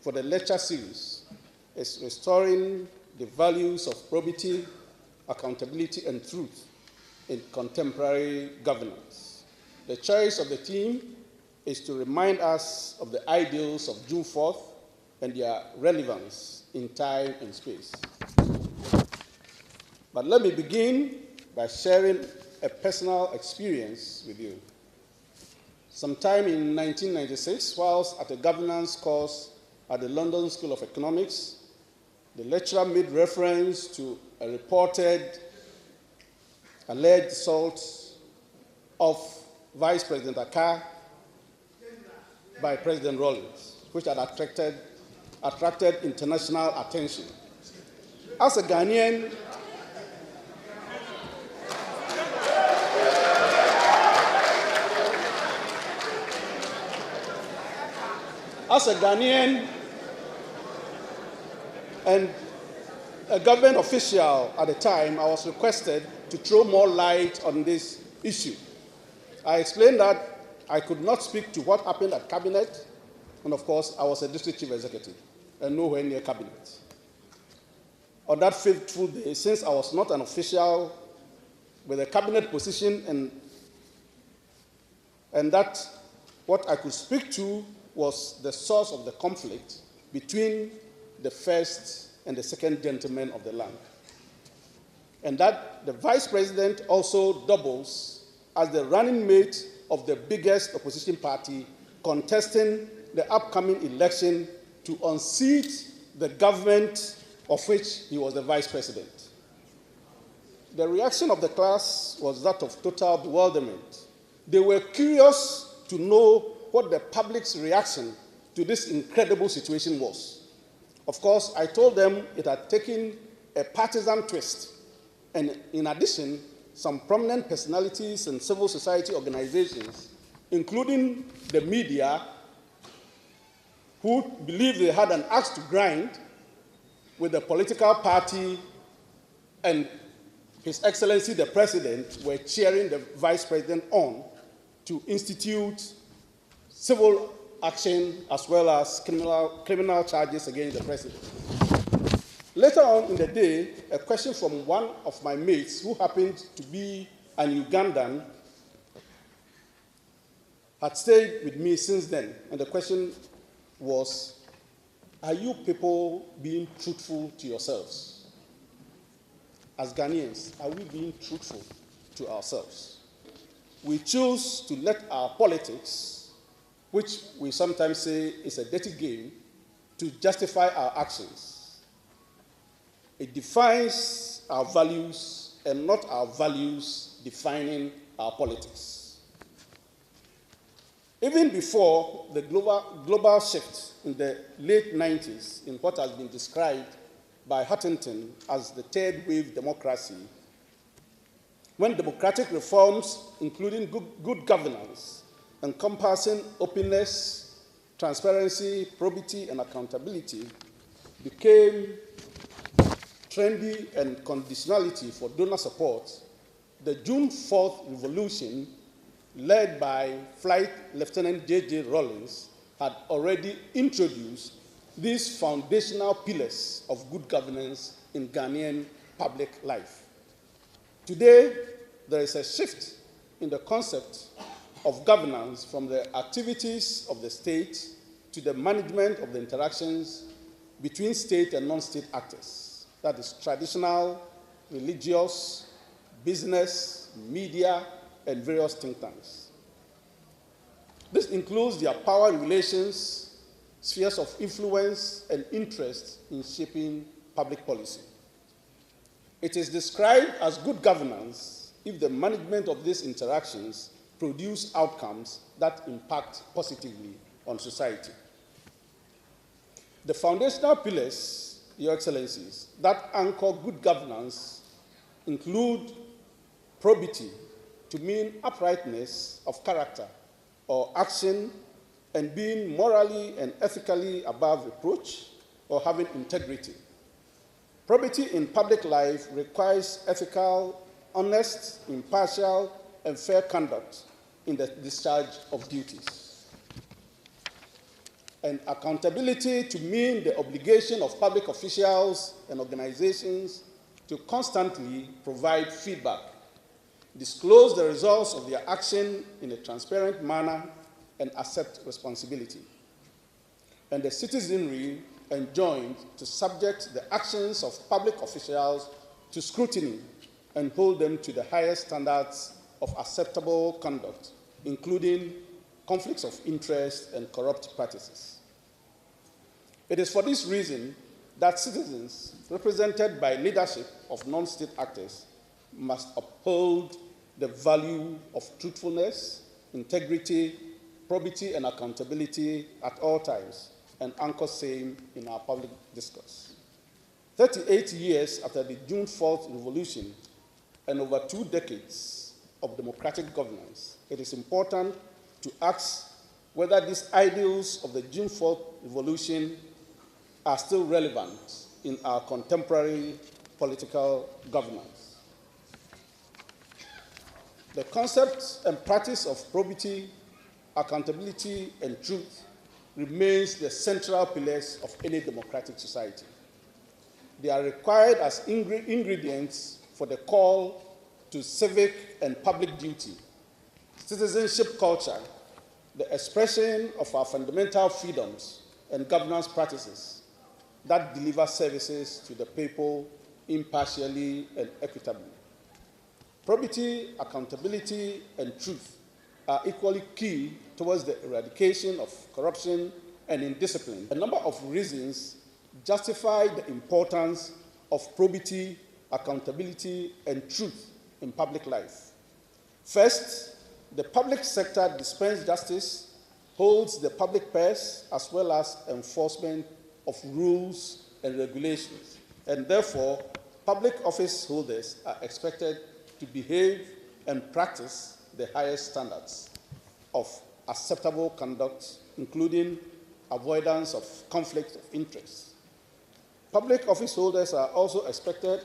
for the lecture series is Restoring the Values of Probity, Accountability, and Truth in Contemporary Governance. The choice of the theme is to remind us of the ideals of June 4th and their relevance in time and space. But let me begin by sharing a personal experience with you. Sometime in 1996, whilst at a governance course at the London School of Economics, the lecturer made reference to a reported alleged assault of Vice President Akka by President Rawlings, which had attracted international attention. As a Ghanaian, and a government official at the time, I was requested to throw more light on this issue. I explained that I could not speak to what happened at Cabinet, and of course, I was a district chief executive and nowhere near Cabinet. On that fateful day, since I was not an official with a Cabinet position, and that what I could speak to was the source of the conflict between the first and the second gentleman of the land. And that the vice president also doubles as the running mate of the biggest opposition party contesting the upcoming election to unseat the government of which he was the vice president. The reaction of the class was that of total bewilderment. They were curious to know what the public's reaction to this incredible situation was. Of course, I told them it had taken a partisan twist, and in addition, some prominent personalities and civil society organizations, including the media, who believed they had an axe to grind with the political party and His Excellency the President, were cheering the Vice President on to institute civil action as well as criminal charges against the President. Later on in the day, a question from one of my mates who happened to be an Ugandan had stayed with me since then, and the question was, are you people being truthful to yourselves? As Ghanaians, are we being truthful to ourselves? We choose to let our politics, which we sometimes say is a dirty game, to justify our actions. It defines our values and not our values defining our politics. Even before the global shift in the late 90s in what has been described by Huntington as the third wave democracy, when democratic reforms, including good governance, encompassing openness, transparency, probity, and accountability, became trendy and conditionality for donor support, the June 4th revolution, led by Flight Lieutenant J.J. Rawlings, had already introduced these foundational pillars of good governance in Ghanaian public life. Today, there is a shift in the concept of governance from the activities of the state to the management of the interactions between state and non-state actors. That is traditional, religious, business, media, and various think tanks. This includes their power relations, spheres of influence, and interest in shaping public policy. It is described as good governance if the management of these interactions produce outcomes that impact positively on society. The foundational pillars, Your Excellencies, that anchor good governance include probity, to mean uprightness of character or action, and being morally and ethically above reproach or having integrity. Probity in public life requires ethical, honest, impartial, and fair conduct in the discharge of duties. and accountability to mean the obligation of public officials and organizations to constantly provide feedback, disclose the results of their action in a transparent manner, and accept responsibility. And the citizenry enjoined to subject the actions of public officials to scrutiny and hold them to the highest standards of acceptable conduct, including conflicts of interest and corrupt practices. It is for this reason that citizens, represented by leadership of non-state actors, must uphold the value of truthfulness, integrity, probity, and accountability at all times, and anchor same in our public discourse. 38 years after the June 4th revolution and over 2 decades of democratic governance, it is important to ask whether these ideals of the June 4th revolution are still relevant in our contemporary political governance. The concept and practice of probity, accountability, and truth remains the central pillars of any democratic society. They are required as ingredients for the call to civic and public duty, citizenship culture, the expression of our fundamental freedoms and governance practices that deliver services to the people impartially and equitably. Probity, accountability, and truth are equally key towards the eradication of corruption and indiscipline. A number of reasons justify the importance of probity, accountability, and truth in public life. First, the public sector dispenses justice, holds the public purse, as well as enforcement of rules and regulations, and therefore, public office holders are expected to behave and practice the highest standards of acceptable conduct, including avoidance of conflict of interest. Public office holders are also expected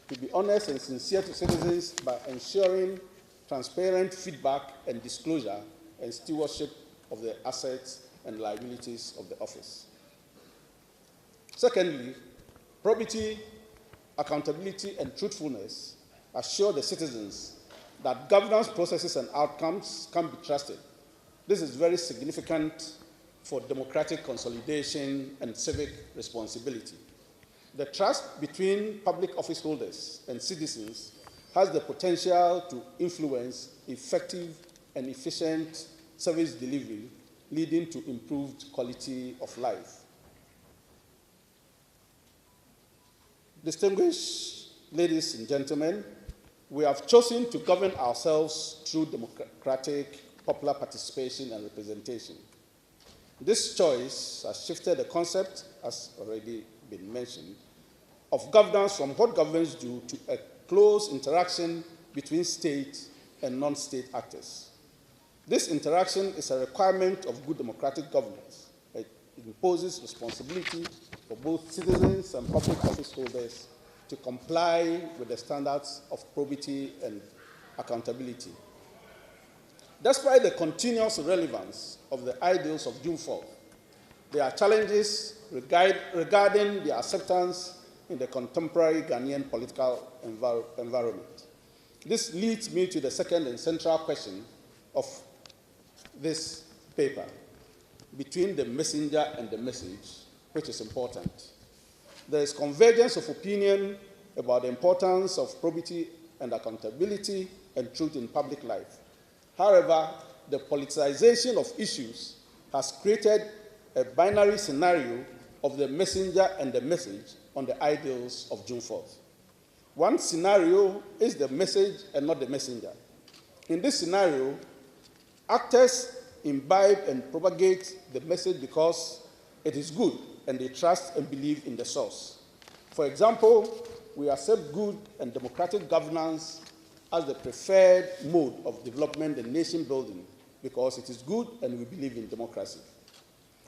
to be honest and sincere to citizens by ensuring transparent feedback and disclosure and stewardship of the assets and liabilities of the office. Secondly, probity, accountability, and truthfulness assure the citizens that governance processes and outcomes can be trusted. This is very significant for democratic consolidation and civic responsibility. The trust between public office holders and citizens has the potential to influence effective and efficient service delivery, leading to improved quality of life. Distinguished ladies and gentlemen, we have chosen to govern ourselves through democratic, popular participation and representation. This choice has shifted the concept, as already been mentioned, of governance from what governments do to a close interaction between state and non-state actors. This interaction is a requirement of good democratic governance. It imposes responsibility for both citizens and public office holders to comply with the standards of probity and accountability. Despite the continuous relevance of the ideals of June 4th, there are challenges regarding their acceptance in the contemporary Ghanaian political environment. This leads me to the second and central question of this paper, between the messenger and the message, which is important. There is convergence of opinion about the importance of probity and accountability and truth in public life. However, the politicization of issues has created a binary scenario of the messenger and the message on the ideals of June 4th. One scenario is the message and not the messenger. In this scenario, actors imbibe and propagate the message because it is good and they trust and believe in the source. For example, we accept good and democratic governance as the preferred mode of development and nation building because it is good and we believe in democracy.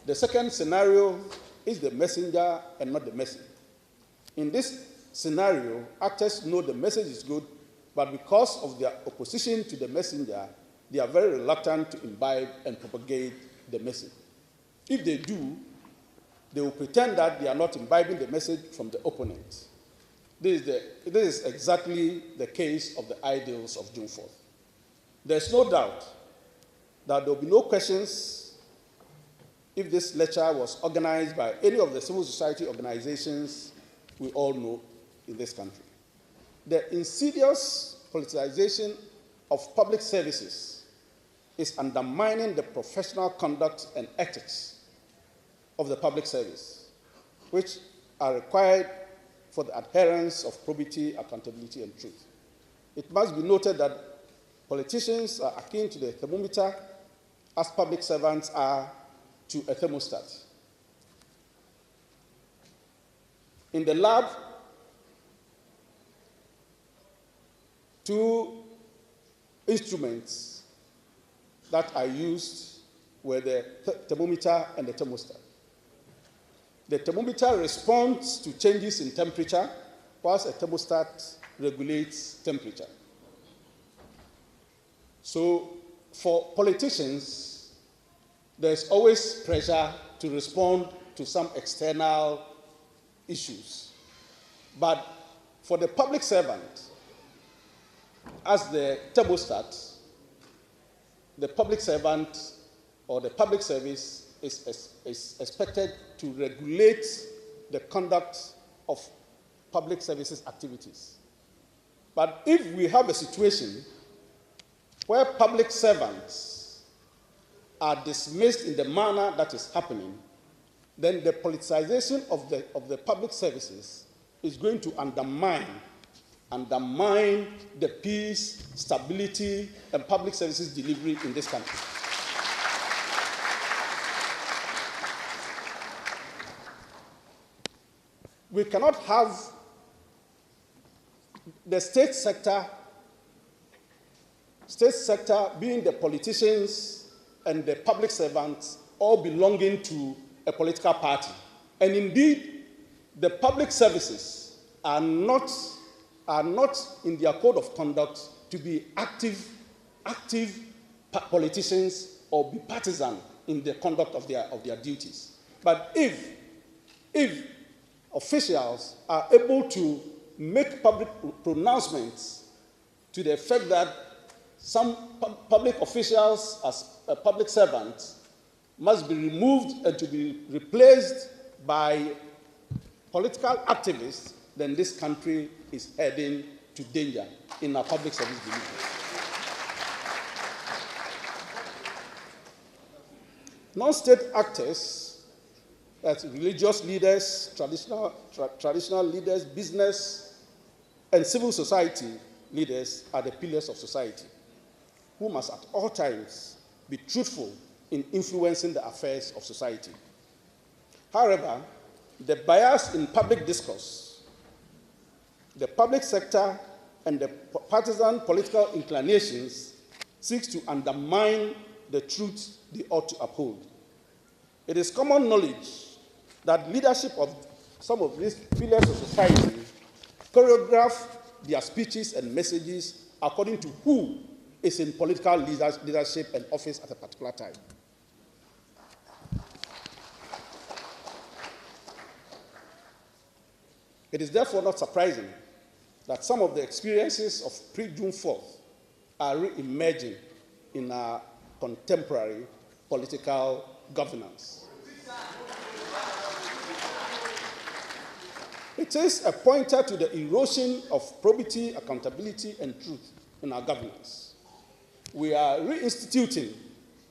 The second scenario is the messenger and not the message. In this scenario, actors know the message is good, but because of their opposition to the messenger, they are very reluctant to imbibe and propagate the message. If they do, they will pretend that they are not imbibing the message from the opponent. This is exactly the case of the ideals of June 4th. There's no doubt that there will be no questions if this lecture was organized by any of the civil society organizations we all know in this country. The insidious politicization of public services is undermining the professional conduct and ethics of the public service, which are required for the adherence of probity, accountability, and truth. It must be noted that politicians are akin to the thermometer as public servants are to a thermostat. In the lab, two instruments that I used were the thermometer and the thermostat. The thermometer responds to changes in temperature, whilst a thermostat regulates temperature. So for politicians, there's always pressure to respond to some external issues. But for the public servant, as the thermostat, the public servant or the public service is expected to regulate the conduct of public services activities. But if we have a situation where public servants are dismissed in the manner that is happening, then the politicization of the public services is going to undermine the peace, stability, and public services delivery in this country. We cannot have the state sector being the politicians and the public servants all belonging to a political party. And indeed, the public services are not in their code of conduct to be active politicians or be partisan in the conduct of their duties. But if officials are able to make public pronouncements to the effect that some public officials as public servants must be removed and to be replaced by political activists, then this country is heading to danger in our public service delivery. Non-state actors, as religious leaders, traditional leaders, business, and civil society leaders are the pillars of society, who must at all times be truthful in influencing the affairs of society. However, the bias in public discourse, the public sector, and the partisan political inclinations seeks to undermine the truth they ought to uphold. It is common knowledge that leadership of some of these pillars of society choreograph their speeches and messages according to who is in political leadership and office at a particular time. It is therefore not surprising that some of the experiences of pre-June 4th are re-emerging in our contemporary political governance. It is a pointer to the erosion of probity, accountability, and truth in our governance. We are reinstituting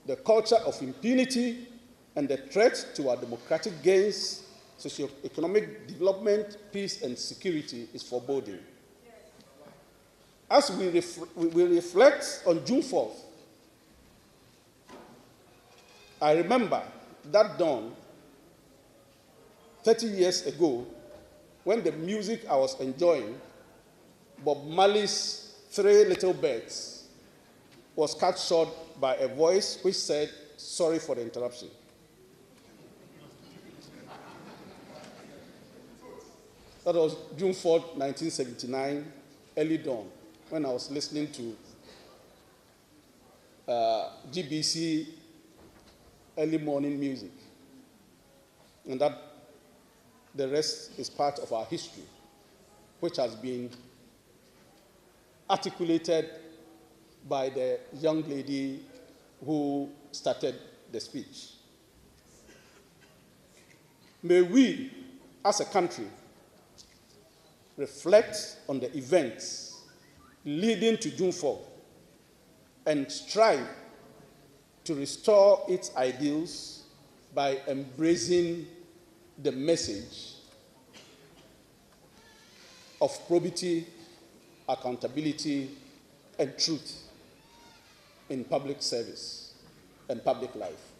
the culture of impunity, and the threat to our democratic gains, socio-economic development, peace, and security is foreboding. As we reflect on June 4th, I remember that dawn 30 years ago, when the music I was enjoying, Bob Marley's Three Little Birds, was cut short by a voice which said, "Sorry for the interruption." That was June 4th, 1979, early dawn, when I was listening to GBC early morning music. and that the rest is part of our history, which has been articulated by the young lady who started the speech. May we, as a country, reflect on the events leading to June 4 and strive to restore its ideals by embracing the message of probity, accountability, and truth in public service and public life.